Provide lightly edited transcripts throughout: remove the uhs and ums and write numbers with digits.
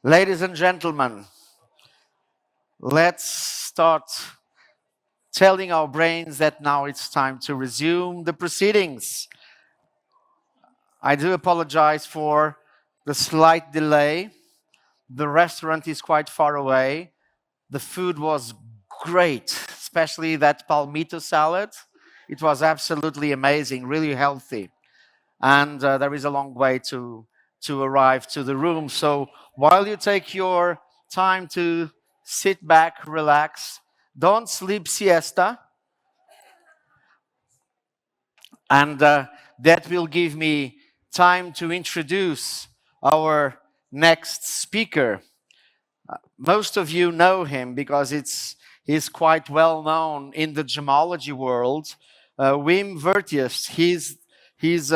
Ladies and gentlemen, let's start telling our brains that now it's time to resume the proceedings. I do apologize for the slight delay. The restaurant is quite far away. The food was great, especially that palmito salad. It was absolutely amazing, really healthy. And there is a long way to arrive to the room. So while you take your time to sit back, relax, don't sleep siesta, and that will give me time to introduce our next speaker. Most of you know him because he's quite well known in the gemology world. Wim Vertriest, he's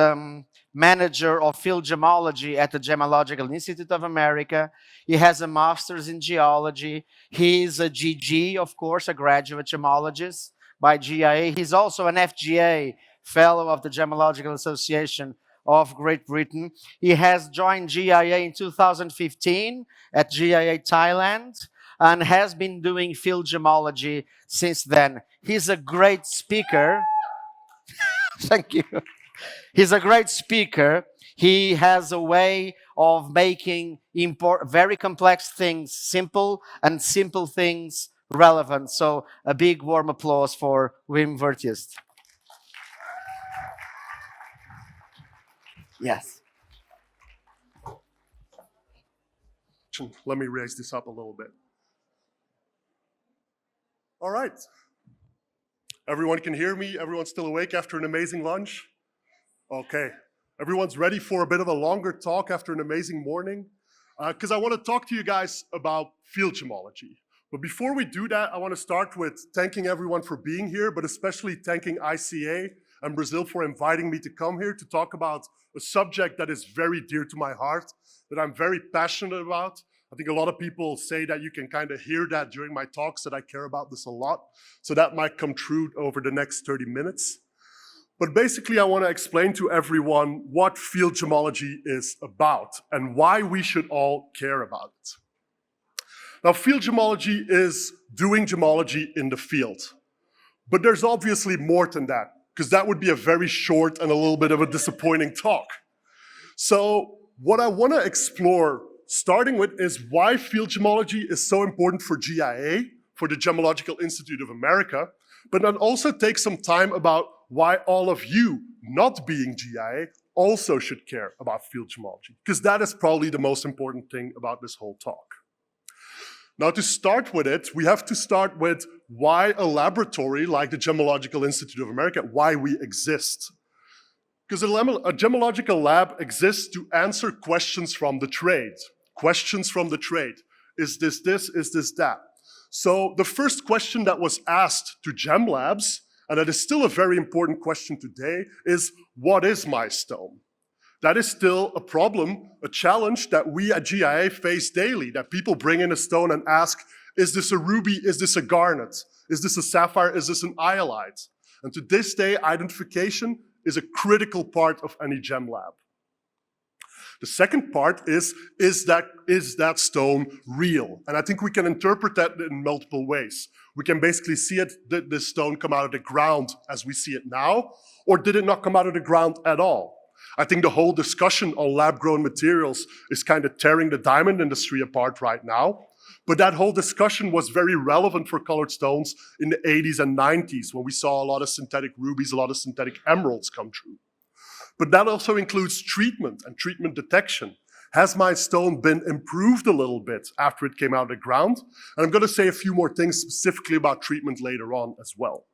manager of field gemology at the Gemological Institute of America. He has a master's in geology. He's a GG, of course, a graduate gemologist by GIA. He's also an FGA, fellow of the Gemological Association of Great Britain. He has joined GIA in 2015 at GIA Thailand and has been doing field gemology since then. He's a great speaker. Thank you. He's a great speaker. He has a way of making very complex things simple and simple things relevant. So a big warm applause for Wim Vertiest. Yes. Let me raise this up a little bit. All right. Everyone can hear me? Everyone's still awake after an amazing lunch? Okay. Everyone's ready for a bit of a longer talk after an amazing morning? Because I want to talk to you guys about field gemology. But before we do that, I want to start with thanking everyone for being here, but especially thanking ICA and Brazil for inviting me to come here to talk about a subject that is very dear to my heart, that I'm very passionate about. I think a lot of people say that you can kind of hear that during my talks, that I care about this a lot. So that might come true over the next 30 minutes. But basically, I want to explain to everyone what field gemology is about and why we should all care about it. Now, field gemology is doing gemology in the field. But there's obviously more than that, because that would be a very short and a little bit of a disappointing talk. So what I want to explore, starting with, is why field gemology is so important for GIA, for the Gemological Institute of America, but then also take some time about why all of you, not being GIA, also should care about field gemology, because that is probably the most important thing about this whole talk. Now, to start with it, we have to start with why a laboratory like the Gemological Institute of America, why we exist. Because a gemological lab exists to answer questions from the trade. Questions from the trade. Is this this? Is this that? So the first question that was asked to gem labs, and that is still a very important question today, is what is my stone? That is still a problem, a challenge that we at GIA face daily, that people bring in a stone and ask, is this a ruby, is this a garnet? Is this a sapphire, is this an iolite? And to this day, identification is a critical part of any gem lab. The second part is that stone real? And I think we can interpret that in multiple ways. We can basically see it, did this stone come out of the ground as we see it now, or did it not come out of the ground at all? I think the whole discussion on lab-grown materials is kind of tearing the diamond industry apart right now. But that whole discussion was very relevant for colored stones in the 80s and 90s, when we saw a lot of synthetic rubies, a lot of synthetic emeralds come true. But that also includes treatment and treatment detection. Has my stone been improved a little bit after it came out of the ground? And I'm going to say a few more things specifically about treatment later on as well.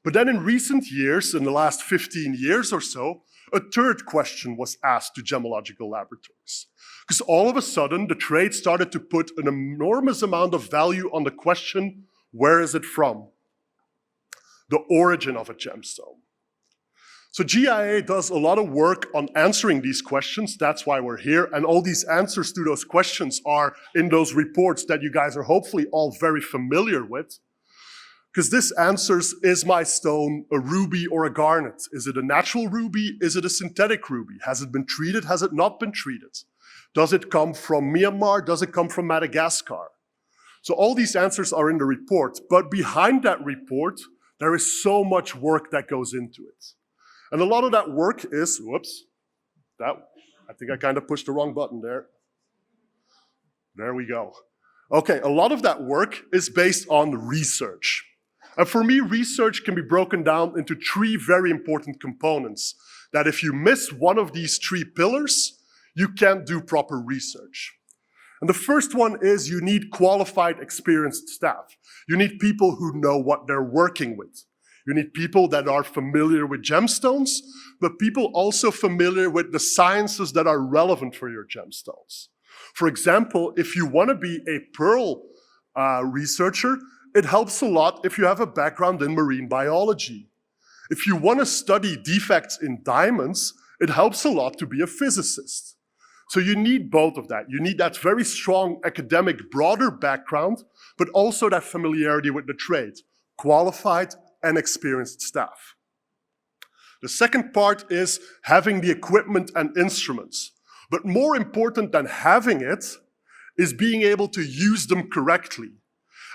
But then in recent years, in the last 15 years or so, a third question was asked to gemological laboratories. Because all of a sudden, the trade started to put an enormous amount of value on the question, where is it from? The origin of a gemstone. So GIA does a lot of work on answering these questions. That's why we're here. And all these answers to those questions are in those reports that you guys are hopefully all very familiar with. Because this answers, is my stone a ruby or a garnet? Is it a natural ruby? Is it a synthetic ruby? Has it been treated? Has it not been treated? Does it come from Myanmar? Does it come from Madagascar? So all these answers are in the report, but behind that report, there is so much work that goes into it. And a lot of that work is, I think I kind of pushed the wrong button there. There we go. Okay, a lot of that work is based on research. And for me, research can be broken down into three very important components, that if you miss one of these three pillars, you can't do proper research. And the first one is you need qualified, experienced staff. You need people who know what they're working with. You need people that are familiar with gemstones, but people also familiar with the sciences that are relevant for your gemstones. For example, if you want to be a pearl researcher, it helps a lot if you have a background in marine biology. If you want to study defects in diamonds, it helps a lot to be a physicist. So you need both of that. You need that very strong academic, broader background, but also that familiarity with the trade, qualified and experienced staff. The second part is having the equipment and instruments. But more important than having it is being able to use them correctly.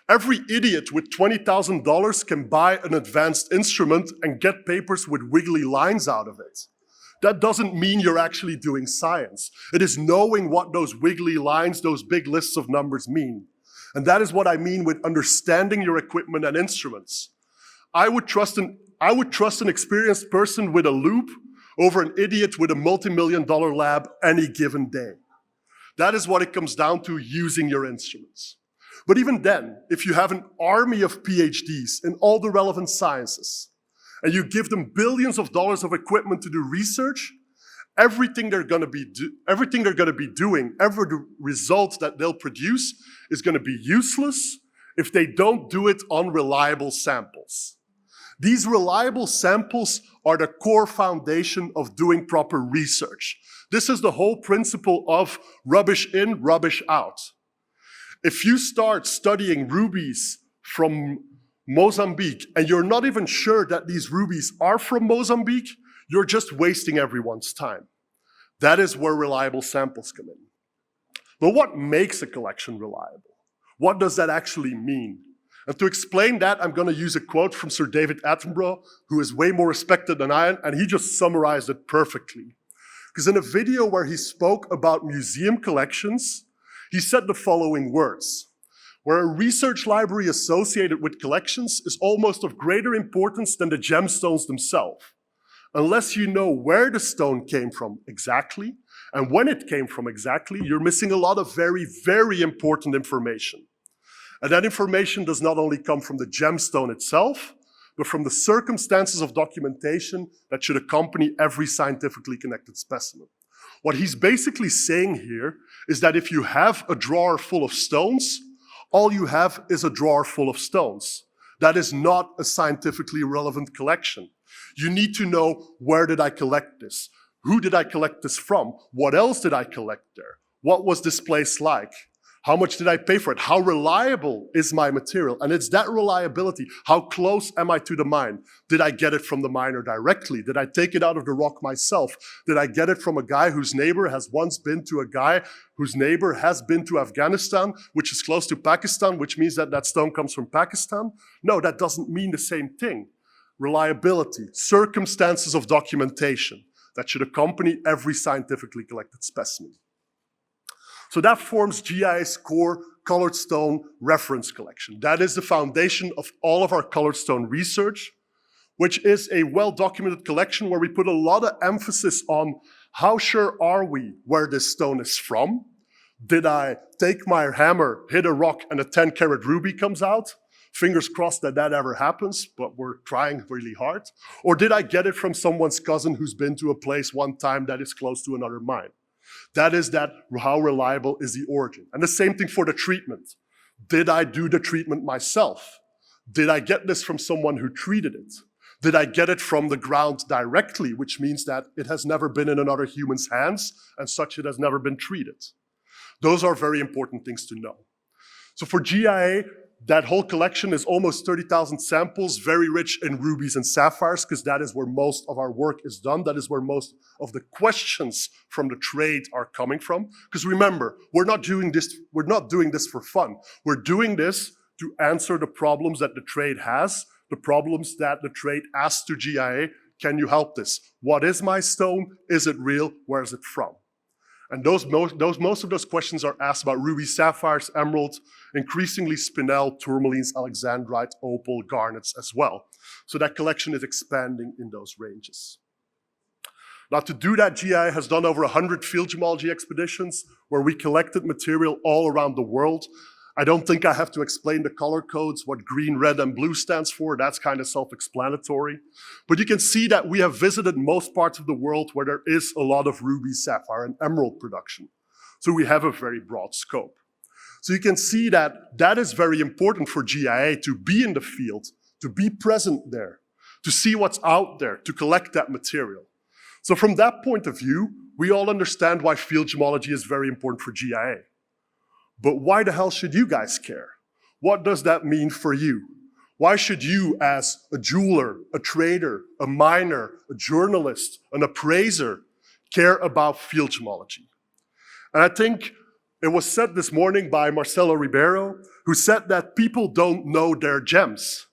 Every idiot with $20,000 can buy an advanced instrument and get papers with wiggly lines out of it. That doesn't mean you're actually doing science. It is knowing what those wiggly lines, those big lists of numbers mean. And that is what I mean with understanding your equipment and instruments. I would trust an experienced person with a loop over an idiot with a multi-million-dollar lab any given day. That is what it comes down to, using your instruments. But even then, if you have an army of PhDs in all the relevant sciences, and you give them billions of dollars of equipment to do research, everything they're going to be doing, every result that they'll produce is going to be useless if they don't do it on reliable samples. These reliable samples are the core foundation of doing proper research. This is the whole principle of rubbish in, rubbish out. If you start studying rubies from Mozambique and you're not even sure that these rubies are from Mozambique, you're just wasting everyone's time. That is where reliable samples come in. But what makes a collection reliable? What does that actually mean? And to explain that, I'm going to use a quote from Sir David Attenborough, who is way more respected than I am, and he just summarized it perfectly. Because in a video where he spoke about museum collections, he said the following words: where a research library associated with collections is almost of greater importance than the gemstones themselves. Unless you know where the stone came from exactly, and when it came from exactly, you're missing a lot of very, very important information. And that information does not only come from the gemstone itself, but from the circumstances of documentation that should accompany every scientifically connected specimen. What he's basically saying here is that if you have a drawer full of stones, all you have is a drawer full of stones. That is not a scientifically relevant collection. You need to know, where did I collect this? Who did I collect this from? What else did I collect there? What was this place like? How much did I pay for it? How reliable is my material? And it's that reliability. How close am I to the mine? Did I get it from the miner directly? Did I take it out of the rock myself? Did I get it from a guy whose neighbor has once been to a guy whose neighbor has been to Afghanistan, which is close to Pakistan, which means that that stone comes from Pakistan? No, that doesn't mean the same thing. Reliability, circumstances of documentation that should accompany every scientifically collected specimen. So that forms GIA's core colored stone reference collection. That is the foundation of all of our colored stone research, which is a well-documented collection where we put a lot of emphasis on how sure are we where this stone is from? Did I take my hammer, hit a rock, and a 10-carat ruby comes out? Fingers crossed that that ever happens, but we're trying really hard. Or did I get it from someone's cousin who's been to a place one time that is close to another mine? That is how reliable is the origin. And the same thing for the treatment. Did I do the treatment myself? Did I get this from someone who treated it? Did I get it from the ground directly, which means that it has never been in another human's hands, and such it has never been treated? Those are very important things to know. So for GIA, that whole collection is almost 30,000 samples, very rich in rubies and sapphires, because that is where most of our work is done. That is where most of the questions from the trade are coming from. Because remember, we're not doing this for fun. We're doing this to answer the problems that the trade has, the problems that the trade asks to GIA. Can you help this? What is my stone? Is it real? Where is it from? And most of those questions are asked about rubies, sapphires, emeralds, increasingly spinel, tourmalines, alexandrite, opal, garnets as well. So that collection is expanding in those ranges. Now to do that, GIA has done over 100 field gemology expeditions where we collected material all around the world. I don't think I have to explain the color codes, what green, red, and blue stands for. That's kind of self-explanatory. But you can see that we have visited most parts of the world where there is a lot of ruby, sapphire, and emerald production. So we have a very broad scope. So you can see that that is very important for GIA to be in the field, to be present there, to see what's out there, to collect that material. So from that point of view, we all understand why field gemology is very important for GIA. But why the hell should you guys care? What does that mean for you? Why should you, as a jeweler, a trader, a miner, a journalist, an appraiser, care about field gemology? And I think it was said this morning by Marcelo Ribeiro, who said that people don't know their gems.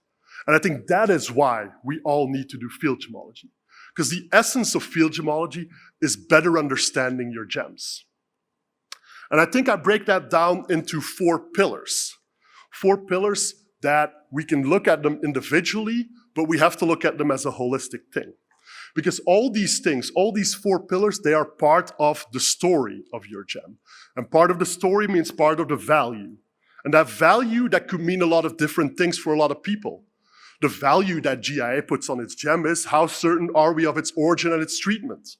And I think that is why we all need to do field gemology. Because the essence of field gemology is better understanding your gems. And I think I break that down into 4 pillars. 4 pillars that we can look at them individually, but we have to look at them as a holistic thing. Because all these things, all these 4 pillars, they are part of the story of your gem. And part of the story means part of the value. And that value, that could mean a lot of different things for a lot of people. The value that GIA puts on its gem is how certain are we of its origin and its treatment.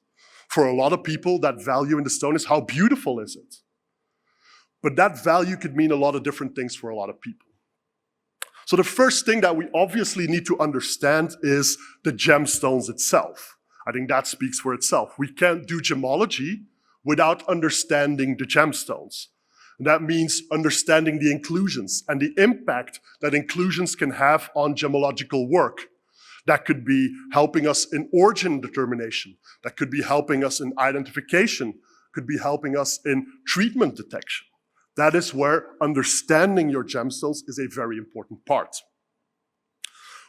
For a lot of people, that value in the stone is how beautiful is it. But that value could mean a lot of different things for a lot of people. So the first thing that we obviously need to understand is the gemstones itself. I think that speaks for itself. We can't do gemology without understanding the gemstones. And that means understanding the inclusions and the impact that inclusions can have on gemological work. That could be helping us in origin determination. That could be helping us in identification. Could be helping us in treatment detection. That is where understanding your gemstones is a very important part.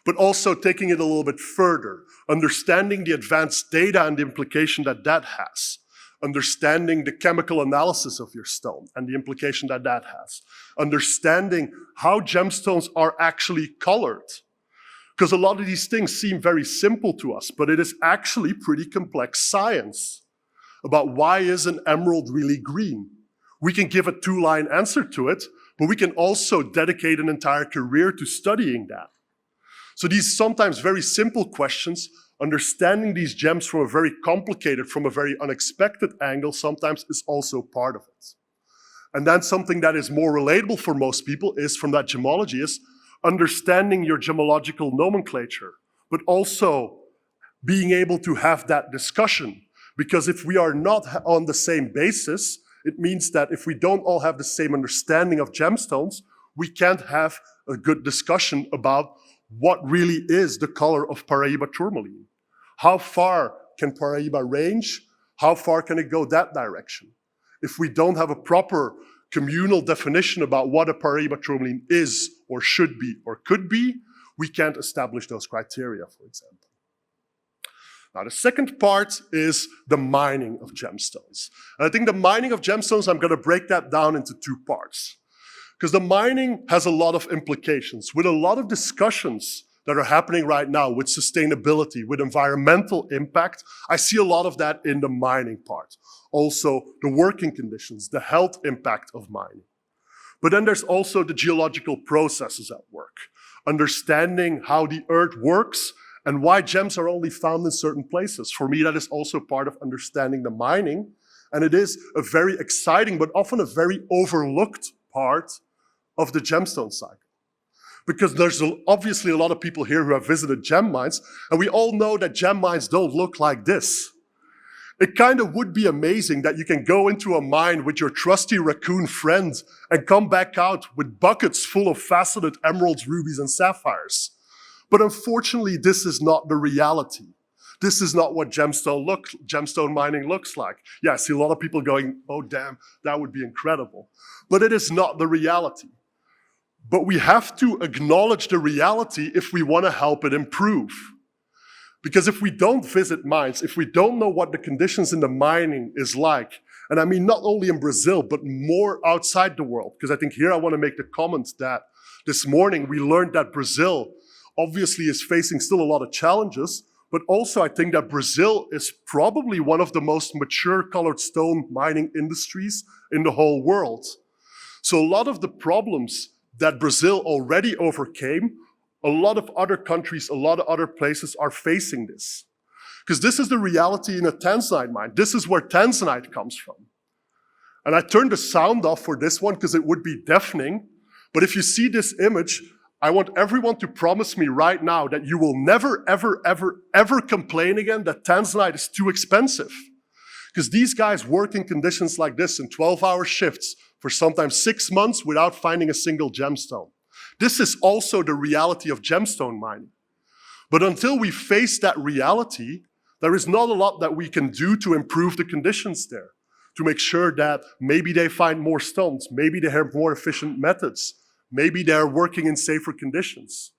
But also taking it a little bit further, understanding the advanced data and the implication that that has. Understanding the chemical analysis of your stone and the implication that that has. Understanding how gemstones are actually colored. Because a lot of these things seem very simple to us, but it is actually pretty complex science about why is an emerald really green. We can give a 2-line answer to it, but we can also dedicate an entire career to studying that. So these sometimes very simple questions, understanding these gems from a very complicated, from a very unexpected angle sometimes is also part of it. And then something that is more relatable for most people is, from that gemology, is understanding your gemological nomenclature, but also being able to have that discussion. Because if we are not on the same basis, it means that if we don't all have the same understanding of gemstones, we can't have a good discussion about what really is the color of Paraíba tourmaline. How far can Paraíba range? How far can it go that direction? If we don't have a proper communal definition about what a Paraíba tourmaline is or should be or could be, we can't establish those criteria, for example. Now, the second part is the mining of gemstones. And I think the mining of gemstones, I'm going to break that down into 2 parts. Because the mining has a lot of implications. With a lot of discussions that are happening right now with sustainability, with environmental impact, I see a lot of that in the mining part. Also, the working conditions, the health impact of mining. But then there's also the geological processes at work. Understanding how the earth works and why gems are only found in certain places. For me, that is also part of understanding the mining. And it is a very exciting, but often a very overlooked part of the gemstone cycle. Because there's obviously a lot of people here who have visited gem mines, and we all know that gem mines don't look like this. It kind of would be amazing that you can go into a mine with your trusty raccoon friends and come back out with buckets full of faceted emeralds, rubies, and sapphires. But unfortunately, this is not the reality. This is not what gemstone mining looks like. Yeah, I see a lot of people going, oh damn, that would be incredible. But it is not the reality. But we have to acknowledge the reality if we want to help it improve. Because if we don't visit mines, if we don't know what the conditions in the mining is like, and I mean not only in Brazil, but more outside the world, because I think here I want to make the comment that this morning we learned that Brazil obviously is facing still a lot of challenges, but also I think that Brazil is probably one of the most mature colored stone mining industries in the whole world. So a lot of the problems that Brazil already overcame, a lot of other countries, a lot of other places are facing this. Because this is the reality in a tanzanite mine. This is where tanzanite comes from. And I turned the sound off for this one because it would be deafening. But if you see this image, I want everyone to promise me right now that you will never, ever, ever, ever complain again that tanzanite is too expensive. Because these guys work in conditions like this in 12-hour shifts for sometimes 6 months without finding a single gemstone. This is also the reality of gemstone mining. But until we face that reality, there is not a lot that we can do to improve the conditions there, to make sure that maybe they find more stones, maybe they have more efficient methods, maybe they're working in safer conditions.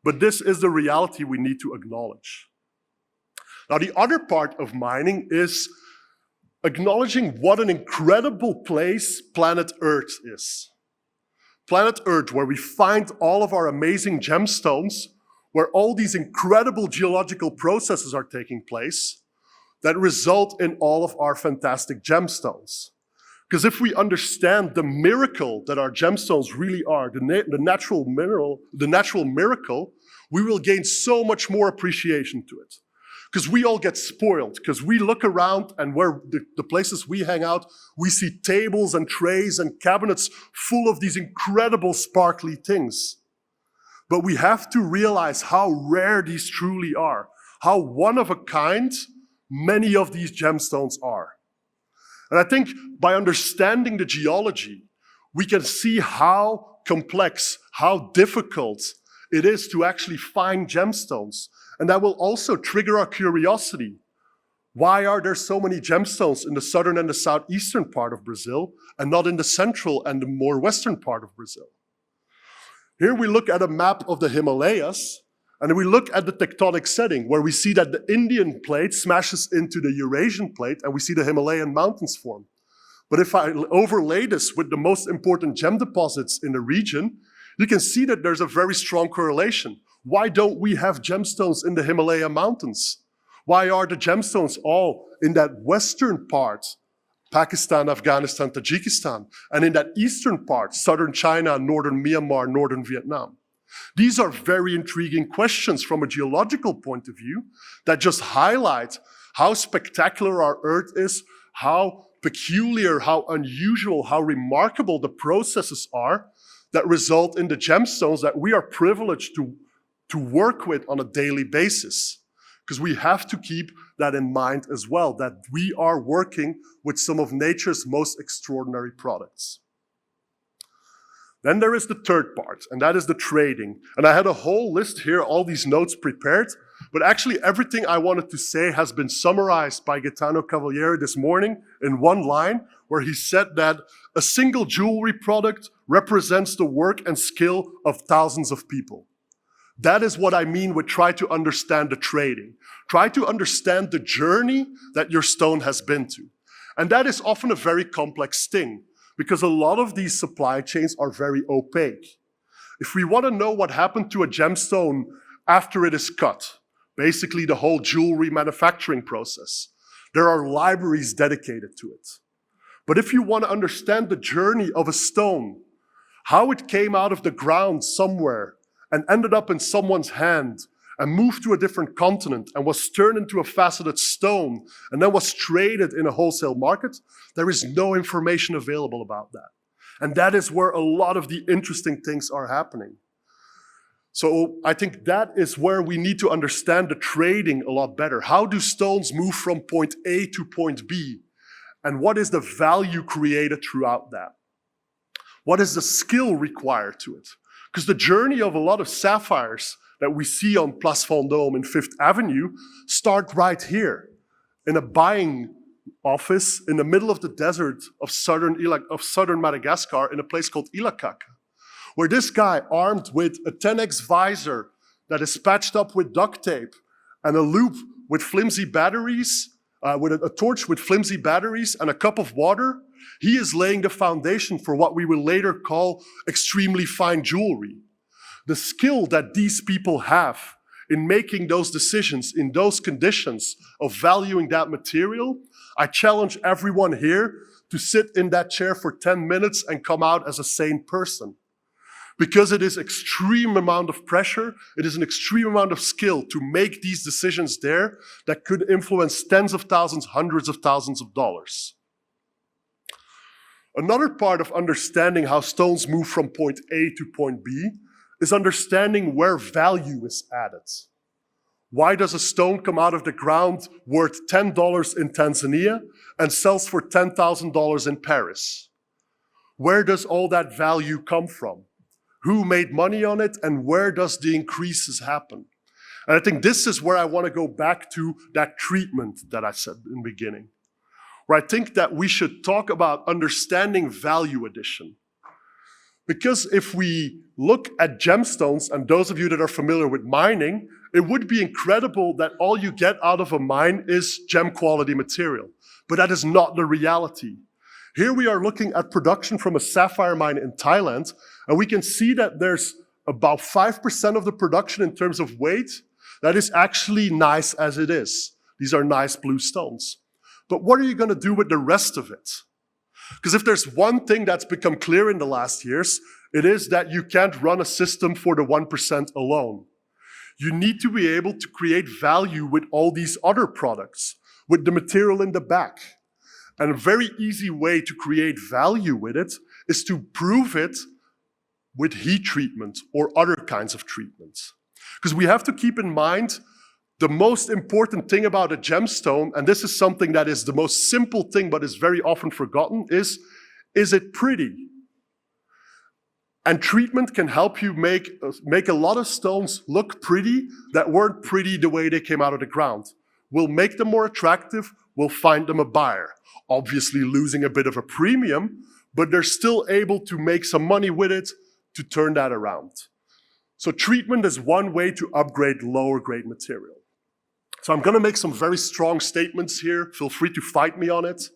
But this is the reality we need to acknowledge. Now, the other part of mining is acknowledging what an incredible place planet Earth is. Planet Earth, where we find all of our amazing gemstones, where all these incredible geological processes are taking place that result in all of our fantastic gemstones. Because if we understand the miracle that our gemstones really are, the natural miracle, we will gain so much more appreciation to it. Because we all get spoiled, because we look around and where the places we hang out, we see tables and trays and cabinets full of these incredible sparkly things. But we have to realize how rare these truly are, how one of a kind many of these gemstones are. And I think by understanding the geology, we can see how complex, how difficult it is to actually find gemstones. And that will also trigger our curiosity. Why are there so many gemstones in the southern and the southeastern part of Brazil and not in the central and the more western part of Brazil? Here we look at a map of the Himalayas, and we look at the tectonic setting where we see that the Indian plate smashes into the Eurasian plate and we see the Himalayan mountains form. But if I overlay this with the most important gem deposits in the region, you can see that there's a very strong correlation. Why don't we have gemstones in the Himalaya mountains? Why are the gemstones all in that western part, Pakistan, Afghanistan, Tajikistan, and in that eastern part, southern China, northern Myanmar, northern Vietnam? These are very intriguing questions from a geological point of view that just highlight how spectacular our Earth is, how peculiar, how unusual, how remarkable the processes are that result in the gemstones that we are privileged to work with on a daily basis. Because we have to keep that in mind as well, that we are working with some of nature's most extraordinary products. Then there is the third part, and that is the trading. And I had a whole list here, all these notes prepared, but actually everything I wanted to say has been summarized by Gaetano Cavalieri this morning in one line, where he said that a single jewelry product represents the work and skill of thousands of people. That is what I mean with try to understand the trading. Try to understand the journey that your stone has been to. And that is often a very complex thing, because a lot of these supply chains are very opaque. If we want to know what happened to a gemstone after it is cut, basically the whole jewelry manufacturing process, there are libraries dedicated to it. But if you want to understand the journey of a stone, how it came out of the ground somewhere and ended up in someone's hand and moved to a different continent and was turned into a faceted stone and then was traded in a wholesale market, there is no information available about that. And that is where a lot of the interesting things are happening. So I think that is where we need to understand the trading a lot better. How do stones move from point A to point B? And what is the value created throughout that? What is the skill required to it? Because the journey of a lot of sapphires that we see on Place Vendôme in Fifth Avenue start right here in a buying office in the middle of the desert of southern Madagascar in a place called Ilakaka, where this guy, armed with a 10x visor that is patched up with duct tape and a loop with flimsy batteries, with a torch with flimsy batteries and a cup of water, he is laying the foundation for what we will later call extremely fine jewelry. The skill that these people have in making those decisions in those conditions of valuing that material, I challenge everyone here to sit in that chair for 10 minutes and come out as a sane person. Because it is extreme amount of pressure, it is an extreme amount of skill to make these decisions there that could influence tens of thousands, hundreds of thousands of dollars. Another part of understanding how stones move from point A to point B is understanding where value is added. Why does a stone come out of the ground worth $10 in Tanzania and sells for $10,000 in Paris? Where does all that value come from? Who made money on it, and where does the increases happen? And I think this is where I want to go back to that treatment that I said in the beginning, where I think that we should talk about understanding value addition. Because if we look at gemstones, and those of you that are familiar with mining, it would be incredible that all you get out of a mine is gem quality material. But that is not the reality. Here we are looking at production from a sapphire mine in Thailand, and we can see that there's about 5% of the production in terms of weight that is actually nice as it is. These are nice blue stones. But what are you going to do with the rest of it? Because if there's one thing that's become clear in the last years, it is that you can't run a system for the 1% alone. You need to be able to create value with all these other products, with the material in the back. And a very easy way to create value with it is to prove it with heat treatment or other kinds of treatments. Because we have to keep in mind the most important thing about a gemstone, and this is something that is the most simple thing but is very often forgotten, is it pretty? And treatment can help you make a lot of stones look pretty that weren't pretty the way they came out of the ground. We'll make them more attractive, we'll find them a buyer. Obviously losing a bit of a premium, but they're still able to make some money with it to turn that around. So treatment is one way to upgrade lower grade material. So I'm gonna make some very strong statements here. Feel free to fight me on it.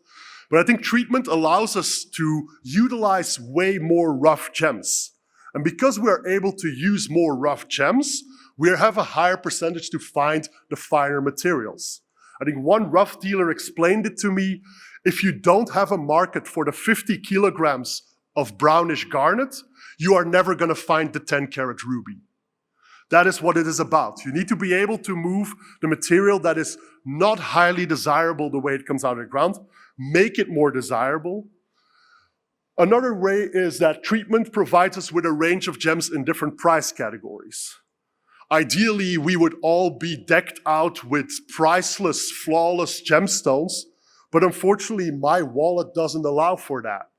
But I think treatment allows us to utilize way more rough gems. And because we are able to use more rough gems, we have a higher percentage to find the finer materials. I think one rough dealer explained it to me. If you don't have a market for the 50 kilograms of brownish garnet, you are never going to find the 10-carat ruby. That is what it is about. You need to be able to move the material that is not highly desirable the way it comes out of the ground, make it more desirable. Another way is that treatment provides us with a range of gems in different price categories. Ideally, we would all be decked out with priceless, flawless gemstones, but unfortunately, my wallet doesn't allow for that.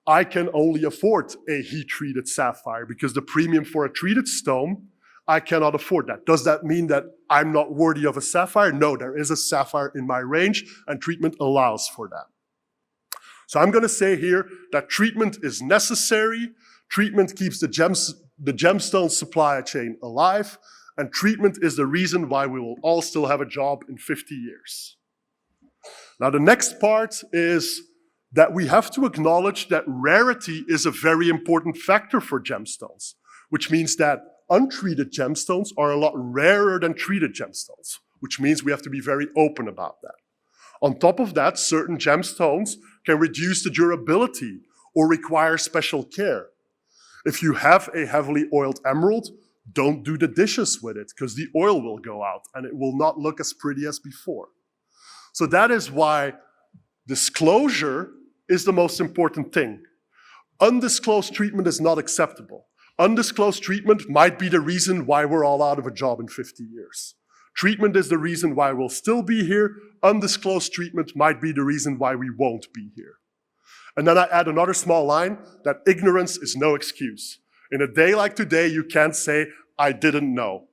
I can only afford a heat-treated sapphire because the premium for a treated stone, I cannot afford that. Does that mean that I'm not worthy of a sapphire? No, there is a sapphire in my range, and treatment allows for that. So I'm going to say here that treatment is necessary. Treatment keeps the gemstone supply chain alive, and treatment is the reason why we will all still have a job in 50 years. Now, the next part is that we have to acknowledge that rarity is a very important factor for gemstones, which means that untreated gemstones are a lot rarer than treated gemstones, which means we have to be very open about that. On top of that, certain gemstones can reduce the durability or require special care. If you have a heavily oiled emerald, don't do the dishes with it because the oil will go out and it will not look as pretty as before. So that is why disclosure is the most important thing. Undisclosed treatment is not acceptable. Undisclosed treatment might be the reason why we're all out of a job in 50 years. Treatment is the reason why we'll still be here. Undisclosed treatment might be the reason why we won't be here. And then I add another small line that ignorance is no excuse. In a day like today, you can't say, I didn't know.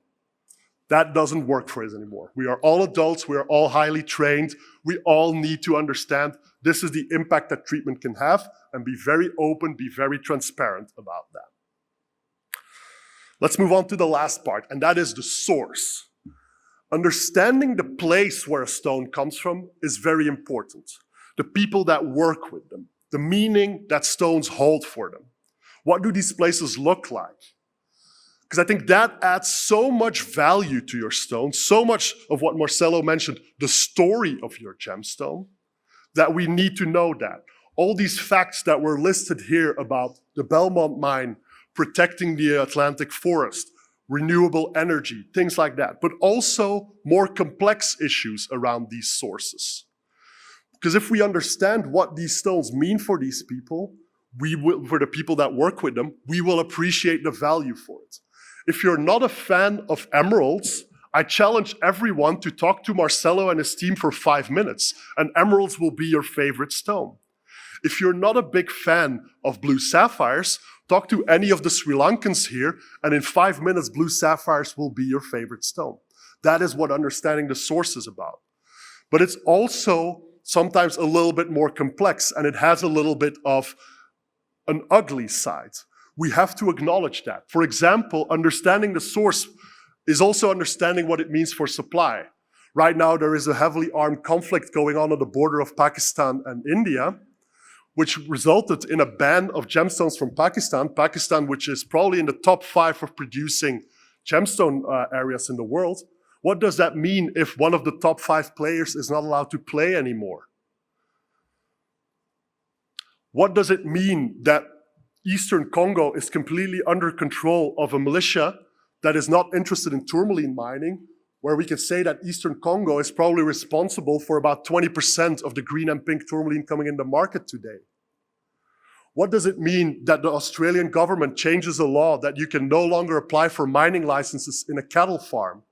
That doesn't work for us anymore. We are all adults, we are all highly trained, we all need to understand this is the impact that treatment can have and be very open, be very transparent about that. Let's move on to the last part, and that is the source. Understanding the place where a stone comes from is very important. The people that work with them, the meaning that stones hold for them. What do these places look like? Because I think that adds so much value to your stone, so much of what Marcelo mentioned, the story of your gemstone, that we need to know that. All these facts that were listed here about the Belmont mine, protecting the Atlantic forest, renewable energy, things like that, but also more complex issues around these sources. Because if we understand what these stones mean for these people, for the people that work with them, we will appreciate the value for it. If you're not a fan of emeralds, I challenge everyone to talk to Marcelo and his team for 5 minutes, and emeralds will be your favorite stone. If you're not a big fan of blue sapphires, talk to any of the Sri Lankans here, and in 5 minutes, blue sapphires will be your favorite stone. That is what understanding the source is about. But it's also sometimes a little bit more complex, and it has a little bit of an ugly side. We have to acknowledge that. For example, understanding the source is also understanding what it means for supply. Right now, there is a heavily armed conflict going on the border of Pakistan and India, which resulted in a ban of gemstones from Pakistan. Pakistan, which is probably in the top 5 of producing gemstone areas in the world. What does that mean if one of the top 5 players is not allowed to play anymore? What does it mean that Eastern Congo is completely under control of a militia that is not interested in tourmaline mining, where we can say that Eastern Congo is probably responsible for about 20% of the green and pink tourmaline coming in the market today? What does it mean that the Australian government changes a law that you can no longer apply for mining licenses in a cattle farm?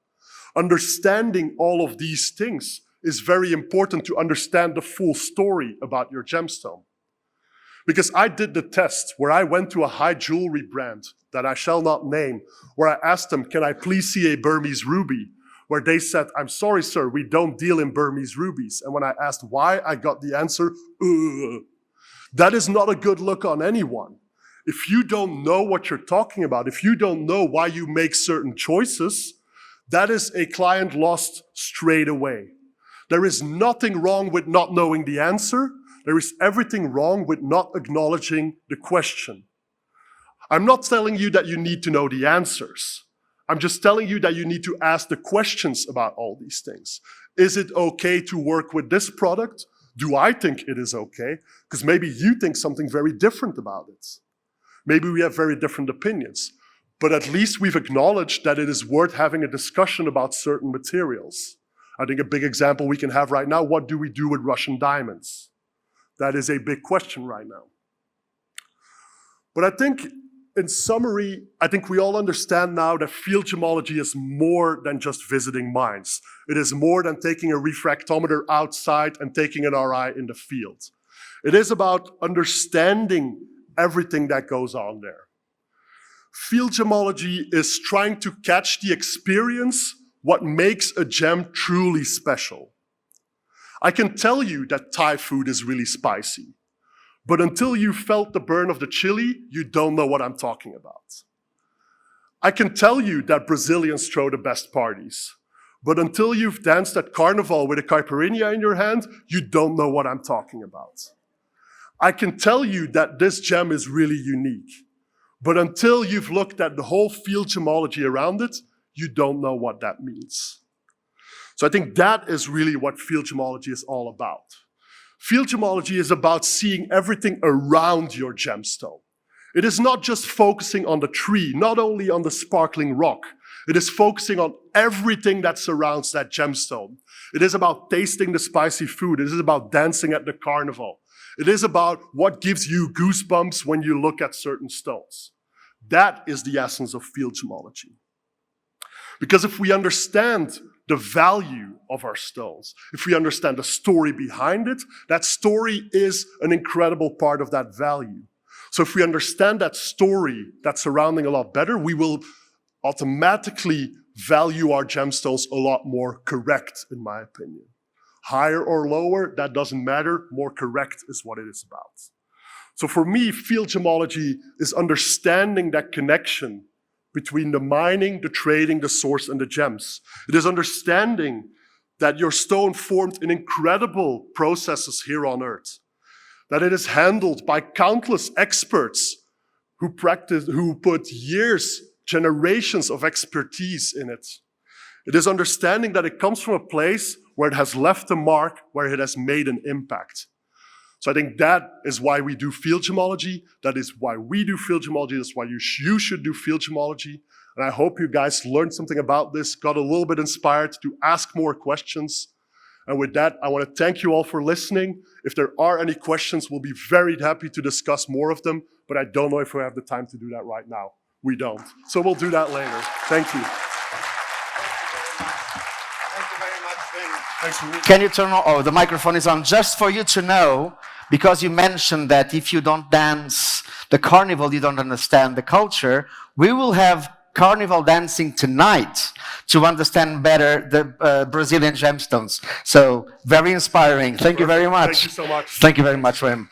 Understanding all of these things is very important to understand the full story about your gemstone. Because I did the test where I went to a high jewelry brand that I shall not name, where I asked them, can I please see a Burmese ruby? Where they said, I'm sorry, sir, we don't deal in Burmese rubies. And when I asked why, I got the answer, ugh. That is not a good look on anyone. If you don't know what you're talking about, if you don't know why you make certain choices, that is a client lost straight away. There is nothing wrong with not knowing the answer. There is everything wrong with not acknowledging the question. I'm not telling you that you need to know the answers. I'm just telling you that you need to ask the questions about all these things. Is it okay to work with this product? Do I think it is okay? Because maybe you think something very different about it. Maybe we have very different opinions. But at least we've acknowledged that it is worth having a discussion about certain materials. I think a big example we can have right now, what do we do with Russian diamonds? That is a big question right now. But I think, in summary, I think we all understand now that field gemology is more than just visiting mines. It is more than taking a refractometer outside and taking an RI in the field. It is about understanding everything that goes on there. Field gemology is trying to catch the experience, what makes a gem truly special. I can tell you that Thai food is really spicy, but until you felt the burn of the chili, you don't know what I'm talking about. I can tell you that Brazilians throw the best parties, but until you've danced at Carnival with a caipirinha in your hand, you don't know what I'm talking about. I can tell you that this gem is really unique, but until you've looked at the whole field gemology around it, you don't know what that means. So I think that is really what field gemology is all about. Field gemology is about seeing everything around your gemstone. It is not just focusing on the tree, not only on the sparkling rock. It is focusing on everything that surrounds that gemstone. It is about tasting the spicy food. It is about dancing at the carnival. It is about what gives you goosebumps when you look at certain stones. That is the essence of field gemology. Because if we understand the value of our stones, if we understand the story behind it, that story is an incredible part of that value. So if we understand that story, that surrounding a lot better, we will automatically value our gemstones a lot more correct, in my opinion. Higher or lower, that doesn't matter. More correct is what it is about. So for me, field gemology is understanding that connection between the mining, the trading, the source, and the gems. It is understanding that your stone formed in incredible processes here on Earth, that it is handled by countless experts who put years, generations of expertise in it. It is understanding that it comes from a place where it has left a mark, where it has made an impact. So I think that is why we do field gemology. That is why we do field gemology. That's why you should do field gemology. And I hope you guys learned something about this, got a little bit inspired to ask more questions. And with that, I want to thank you all for listening. If there are any questions, we'll be very happy to discuss more of them. But I don't know if we have the time to do that right now. We don't. So we'll do that later. Thank you. Can you turn on? Oh, the microphone is on. Just for you to know, because you mentioned that if you don't dance the carnival, you don't understand the culture, we will have carnival dancing tonight to understand better the Brazilian gemstones. So very inspiring. Thank you very much. Thank you so much. Thank you very much, Wim.